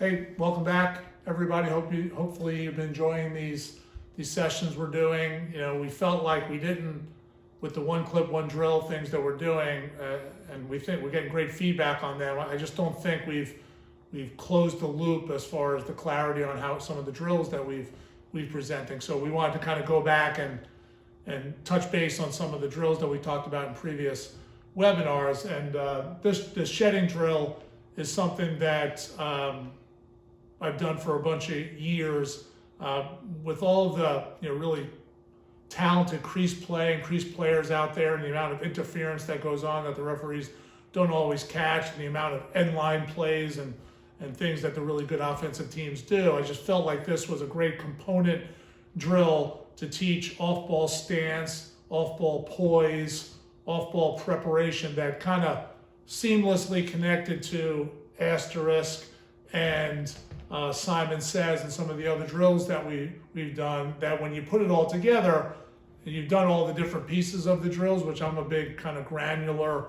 Hey, welcome back, everybody. Hopefully you've been enjoying these sessions we're doing. You know, we felt like we didn't, with the one clip, one drill things that we're doing, and we think we're getting great feedback on them. I just don't think we've closed the loop as far as the clarity on how some of the drills that we've presenting. So we wanted to kind of go back and touch base on some of the drills that we talked about in previous webinars. And this shedding drill is something that I've done for a bunch of years with all of the really talented crease players out there, and the amount of interference that goes on that the referees don't always catch, and the amount of end line plays and things that the really good offensive teams do. I just felt like this was a great component drill to teach off-ball stance, off-ball poise, off-ball preparation that kind of seamlessly connected to asterisk and Simon Says and some of the other drills that we've done, that when you put it all together and you've done all the different pieces of the drills, which I'm a big kind of granular,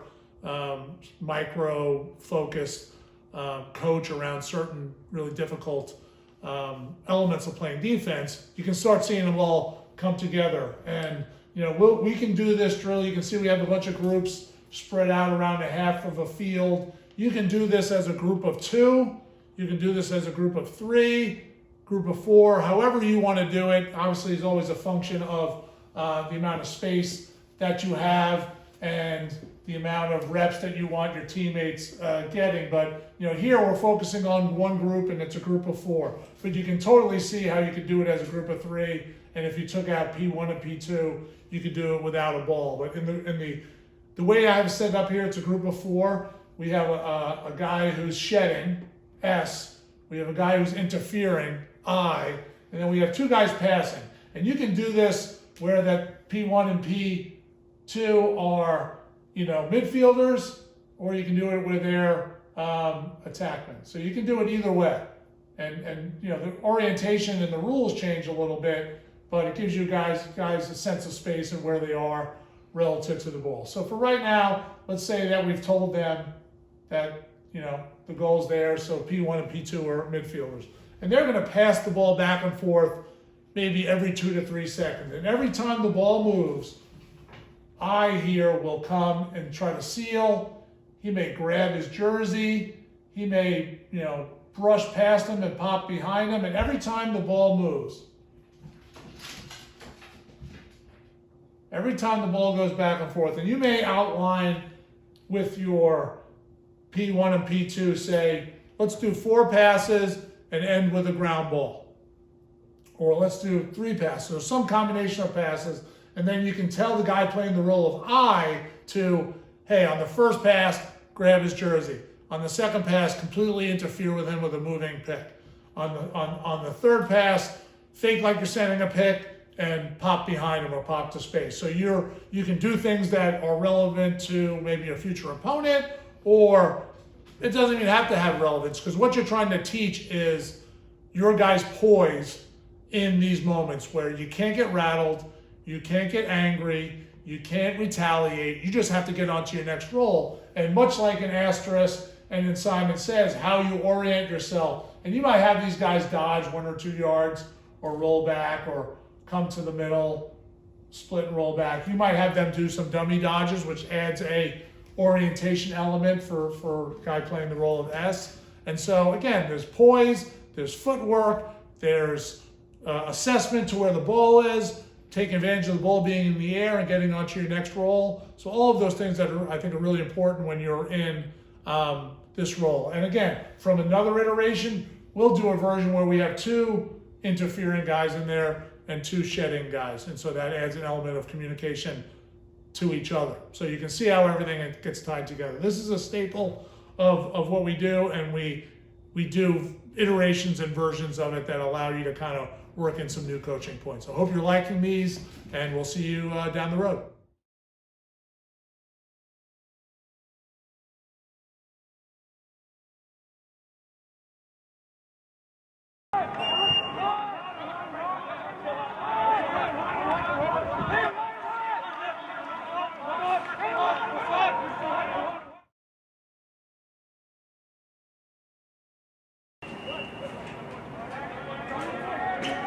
micro focused coach around certain really difficult elements of playing defense, you can start seeing them all come together. And we can do this drill. You can see we have a bunch of groups spread out around a half of a field. You can do this as a group of 2. You can do this as a group of 3, group of 4, however you want to do it. Obviously, it's always a function of the amount of space that you have and the amount of reps that you want your teammates getting. But here we're focusing on one group, and it's a group of 4. But you can totally see how you could do it as a group of 3. And if you took out P1 and P2, you could do it without a ball. But in the way I have it set up here, it's a group of 4. We have a guy who's shedding, S. We have a guy who's interfering, I. And then we have 2 guys passing. And you can do this where that P1 and P2 are, midfielders, or you can do it where they're attackmen. So you can do it either way. And the orientation and the rules change a little bit, but it gives you guys a sense of space and where they are relative to the ball. So for right now, let's say that we've told them that, the goal's there, so P1 and P2 are midfielders. And they're going to pass the ball back and forth maybe every 2 to 3 seconds. And every time the ball moves, I here will come and try to seal. He may grab his jersey. He may, brush past him and pop behind him. And every time the ball moves, every time the ball goes back and forth, and you may outline with your P1 and P2, say, let's do 4 passes and end with a ground ball. Or let's do 3 passes, or some combination of passes. And then you can tell the guy playing the role of I to, hey, on the first pass, grab his jersey. On the second pass, completely interfere with him with a moving pick. On the third pass, fake like you're sending a pick and pop behind him or pop to space. So you can do things that are relevant to maybe a future opponent, or it doesn't even have to have relevance, because what you're trying to teach is your guy's poise in these moments where you can't get rattled, you can't get angry, you can't retaliate, you just have to get onto your next roll. And much like an asterisk and in Simon Says, how you orient yourself. And you might have these guys dodge 1 or 2 yards or roll back or come to the middle, split and roll back. You might have them do some dummy dodges, which adds a orientation element for a guy playing the role of S. And so again, there's poise, there's footwork, there's assessment to where the ball is, taking advantage of the ball being in the air and getting onto your next roll. So all of those things that I think are really important when you're in this role. And again, from another iteration, we'll do a version where we have 2 interfering guys in there and 2 shedding guys. And so that adds an element of communication to each other. So you can see how everything gets tied together. This is a staple of what we do, and we do iterations and versions of it that allow you to kind of work in some new coaching points. So I hope you're liking these, and we'll see you down the road. Bye.